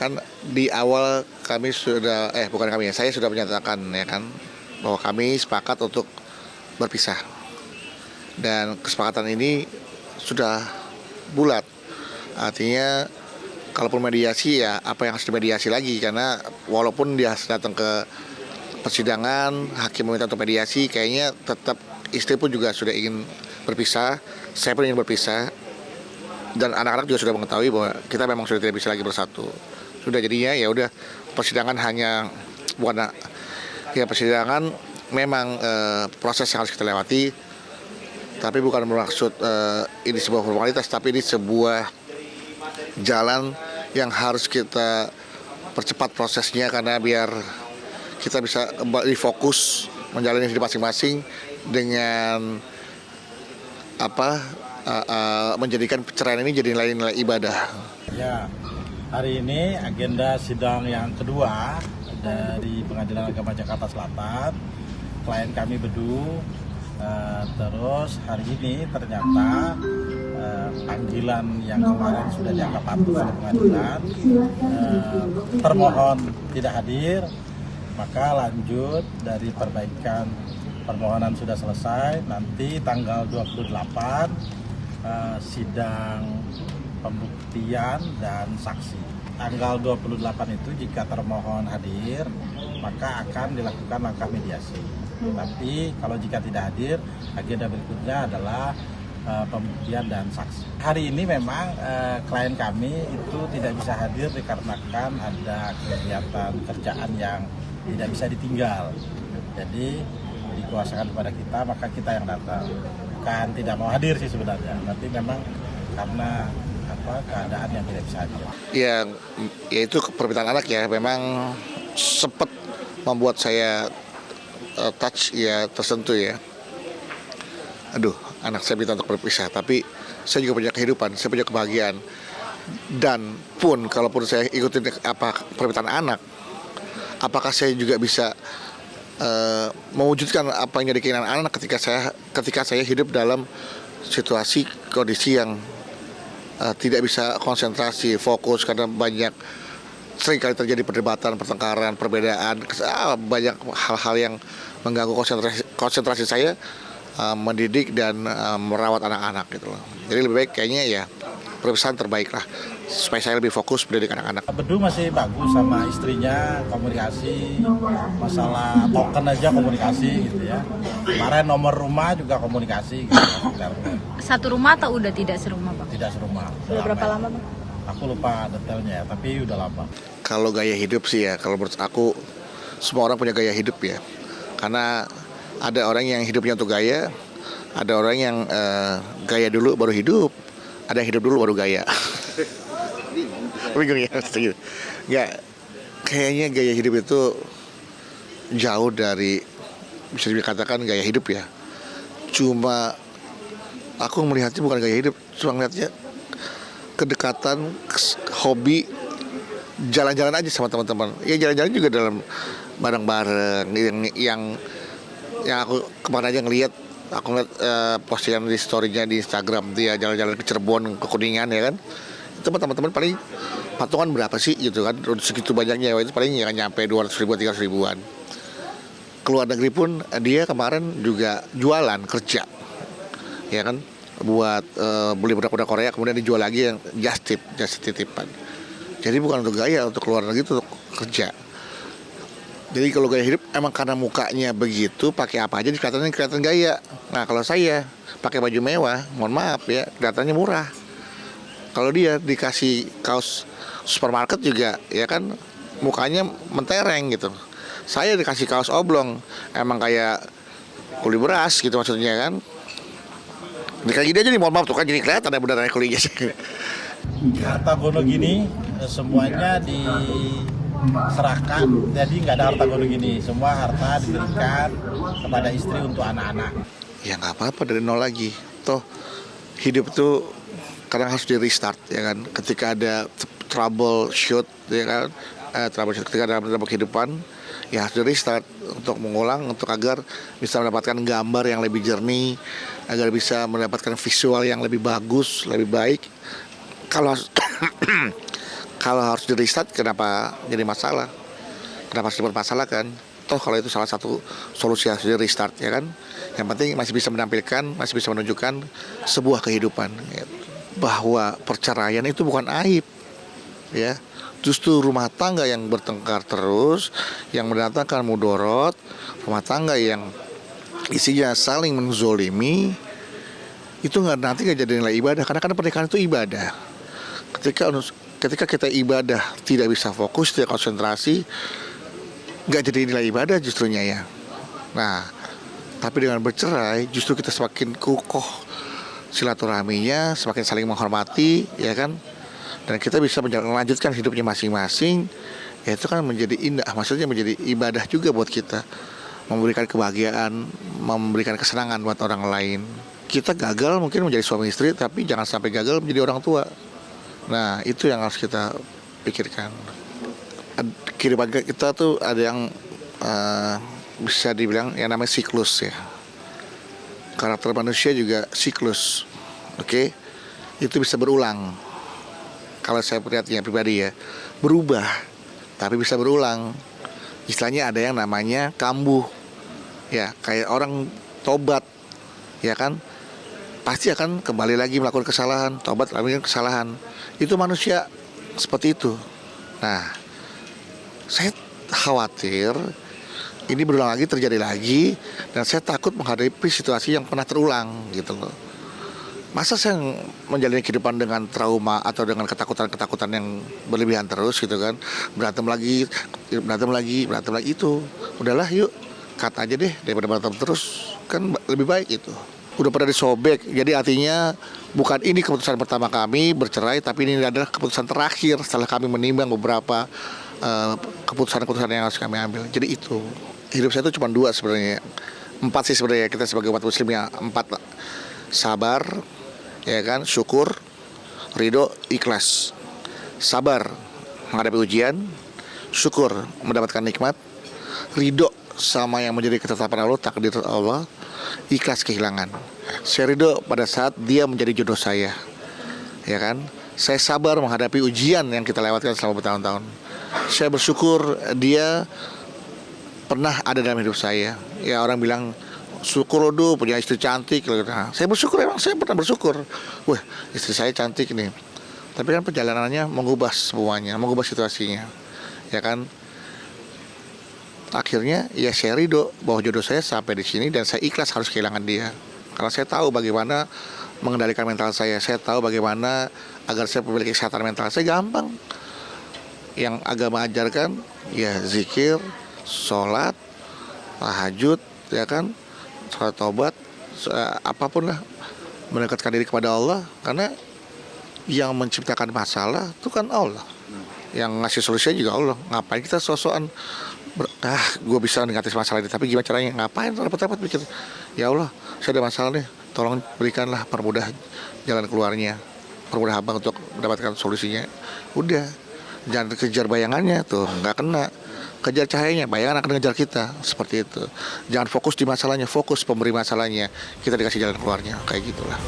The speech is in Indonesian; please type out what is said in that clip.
kan di awal kami sudah bukan kami ya, saya sudah menyatakan ya kan bahwa kami sepakat untuk berpisah, dan kesepakatan ini sudah bulat. Artinya kalaupun mediasi ya apa yang harus dimediasi lagi, karena walaupun dia datang ke persidangan, hakim meminta untuk mediasi, kayaknya tetap istri pun juga sudah ingin berpisah, saya pun ingin berpisah, dan anak-anak juga sudah mengetahui bahwa kita memang sudah tidak bisa lagi bersatu. Sudah, jadinya ya udah, persidangan hanya bukan ya, persidangan memang proses yang harus kita lewati, tapi bukan bermaksud ini sebuah formalitas, tapi ini sebuah jalan yang harus kita percepat prosesnya, karena biar kita bisa kembali fokus menjalani hidup masing-masing dengan menjadikan perceraian ini jadi nilai-nilai ibadah. Ya, hari ini agenda sidang yang kedua dari Pengadilan Agama Jakarta Selatan. Klien kami Bedu. Terus hari ini ternyata panggilan yang kemarin sudah dianggap patuh oleh pengadilan, termohon tidak hadir, maka lanjut dari perbaikan permohonan sudah selesai. Nanti tanggal 28 sidang pembuktian dan saksi. Tanggal 28 itu jika termohon hadir, maka akan dilakukan langkah mediasi. Tapi kalau jika tidak hadir, agenda berikutnya adalah pembuktian dan saksi. Hari ini memang klien kami itu tidak bisa hadir dikarenakan ada kegiatan kerjaan yang tidak bisa ditinggal. Jadi dikuasakan kepada kita, maka kita yang datang. Bukan tidak mau hadir sih sebenarnya, tapi memang karena keadaan yang tidak bisa hadir. Ya itu permintaan anak ya, memang sempat membuat saya touch ya, tersentuh ya. Aduh, anak saya minta untuk berpisah, tapi saya juga punya kehidupan, saya punya kebahagiaan. Dan pun kalaupun saya ikutin permintaan anak, apakah saya juga bisa mewujudkan apa yang jadi keinginan anak ketika saya hidup dalam situasi kondisi yang tidak bisa konsentrasi, fokus, karena sering kali terjadi perdebatan, pertengkaran, perbedaan, banyak hal-hal yang mengganggu konsentrasi saya mendidik dan merawat anak-anak gitu loh. Jadi lebih baik kayaknya ya perpisahan terbaik lah, supaya saya lebih fokus mendidik anak-anak. Bedu masih bagus sama istrinya, komunikasi, masalah token aja komunikasi gitu ya. Kemarin nomor rumah juga komunikasi gitu. Satu rumah atau udah tidak serumah, Bang? Tidak serumah. Udah berapa lama, Bang? Aku lupa detailnya, tapi udah lama. Kalau gaya hidup sih ya, kalau menurut aku semua orang punya gaya hidup ya. Karena ada orang yang hidupnya untuk gaya, ada orang yang gaya dulu baru hidup, ada yang hidup dulu baru gaya. Bingung ya, nggak, kayaknya gaya hidup itu jauh dari bisa dikatakan gaya hidup ya. Cuma aku melihatnya bukan gaya hidup, cuma melihatnya kedekatan, hobi, jalan-jalan aja sama teman-teman. Ya jalan-jalan juga dalam bareng-bareng yang aku kemarin aja ngelihat, aku ngeliat postingan di story-nya di Instagram dia jalan-jalan ke Cirebon, ke Kuningan ya kan. Itu teman-teman paling patungan berapa sih gitu kan, segitu banyaknya itu paling ya nyampe 200 ribuan, 300 ribuan. Keluar negeri pun dia kemarin juga jualan, kerja ya kan, buat beli produk-produk Korea, kemudian dijual lagi yang just titipan. Jadi bukan untuk gaya, untuk keluar negeri, itu untuk kerja. Jadi kalau gaya hidup emang karena mukanya begitu, pakai apa aja kelihatan gaya. Nah kalau saya pakai baju mewah, mohon maaf ya, kelihatannya murah. Kalau dia dikasih kaos supermarket juga ya kan, mukanya mentereng gitu. Saya dikasih kaos oblong, emang kayak kuli beras gitu maksudnya kan. Kayak gini aja nih, mohon maaf tuh kan, jadi kelihatan ada beneran kulinya sih. Harta gono gini semuanya diserahkan, jadi nggak ada harta gono gini, semua harta diberikan kepada istri untuk anak-anak. Ya nggak apa-apa, dari nol lagi. Toh hidup tuh kadang harus di restart ya kan. Ketika ada troubleshoot ya kan, ketika ada kehidupan ya harus di restart untuk mengulang, untuk agar bisa mendapatkan gambar yang lebih jernih, agar bisa mendapatkan visual yang lebih bagus, lebih baik. Kalau Kalau harus di restart, kenapa jadi masalah? Kenapa harus dipermasalahkan? Toh kalau itu salah satu solusi harus di restart, ya kan? Yang penting masih bisa menampilkan, masih bisa menunjukkan sebuah kehidupan, ya. Bahwa perceraian itu bukan aib, ya. Justru rumah tangga yang bertengkar terus, yang mendatangkan mudorot, rumah tangga yang isinya saling menzolimi, itu nanti nggak jadi nilai ibadah. Karena kan pernikahan itu ibadah. Ketika kita ibadah tidak bisa fokus, tidak konsentrasi, nggak jadi nilai ibadah justrunya, ya. Nah, tapi dengan bercerai justru kita semakin kukuh silaturahminya, semakin saling menghormati, ya kan? Dan kita bisa melanjutkan hidupnya masing-masing, ya itu kan menjadi indah, maksudnya menjadi ibadah juga buat kita, memberikan kebahagiaan, memberikan kesenangan buat orang lain. Kita gagal mungkin menjadi suami istri, tapi jangan sampai gagal menjadi orang tua. Nah, itu yang harus kita pikirkan. Kehidupan kita tuh ada yang bisa dibilang yang namanya siklus, ya. Karakter manusia juga siklus, oke? Itu bisa berulang. Kalau saya melihatnya pribadi, ya, berubah, tapi bisa berulang. Istilahnya ada yang namanya kambuh, ya, kayak orang tobat, ya kan, pasti akan kembali lagi melakukan kesalahan, tobat lagi kesalahan. Itu manusia seperti itu. Nah, saya khawatir ini berulang lagi, terjadi lagi, dan saya takut menghadapi situasi yang pernah terulang, gitu loh. Masa saya menjalani kehidupan dengan trauma atau dengan ketakutan-ketakutan yang berlebihan terus, gitu kan? Berantem lagi itu. Udahlah, yuk cut aja deh daripada berantem terus, kan lebih baik itu. Udah pada disobek, jadi artinya bukan ini keputusan pertama kami bercerai, tapi ini adalah keputusan terakhir setelah kami menimbang beberapa keputusan-keputusan yang harus kami ambil. Jadi itu, hidup saya itu cuma 2 sebenarnya, 4 sih sebenarnya, kita sebagai umat muslim, ya 4. Sabar, ya kan, syukur, ridho, ikhlas. Sabar menghadapi ujian, syukur mendapatkan nikmat, ridho sama yang menjadi ketetapan Allah, takdir Allah, ikhlas kehilangan. Saya ridho pada saat dia menjadi jodoh saya, ya kan. Saya sabar menghadapi ujian yang kita lewatkan selama bertahun-tahun. Saya bersyukur dia pernah ada dalam hidup saya. Ya, orang bilang syukur lo punya istri cantik. Nah, saya bersyukur, emang saya pernah bersyukur. Wah, istri saya cantik nih. Tapi kan perjalanannya mengubah semuanya, mengubah situasinya, ya kan. Akhirnya ya saya ridho bahwa jodoh saya sampai di sini, dan saya ikhlas harus kehilangan dia. Karena saya tahu bagaimana mengendalikan mental saya. Saya tahu bagaimana agar saya memiliki kesehatan mental. Saya gampang. Yang agama ajarkan ya zikir, sholat, tahajud, ya kan, sholat taubat, apapun lah, mendekatkan diri kepada Allah. Karena yang menciptakan masalah itu kan Allah, yang ngasih solusinya juga Allah. Ngapain kita sosokan gue bisa mengatasi masalah ini, tapi gimana caranya? Ngapain repot-repot pikir? Ya Allah, saya ada masalah nih, tolong berikanlah, permudah jalan keluarnya, permudah hamba untuk mendapatkan solusinya. Udah, jangan kejar bayangannya, tuh nggak kena. Kejar cahayanya, bayangan akan ngejar kita, seperti itu. Jangan fokus di masalahnya, fokus pemberi masalahnya, kita dikasih jalan keluarnya, kayak gitulah.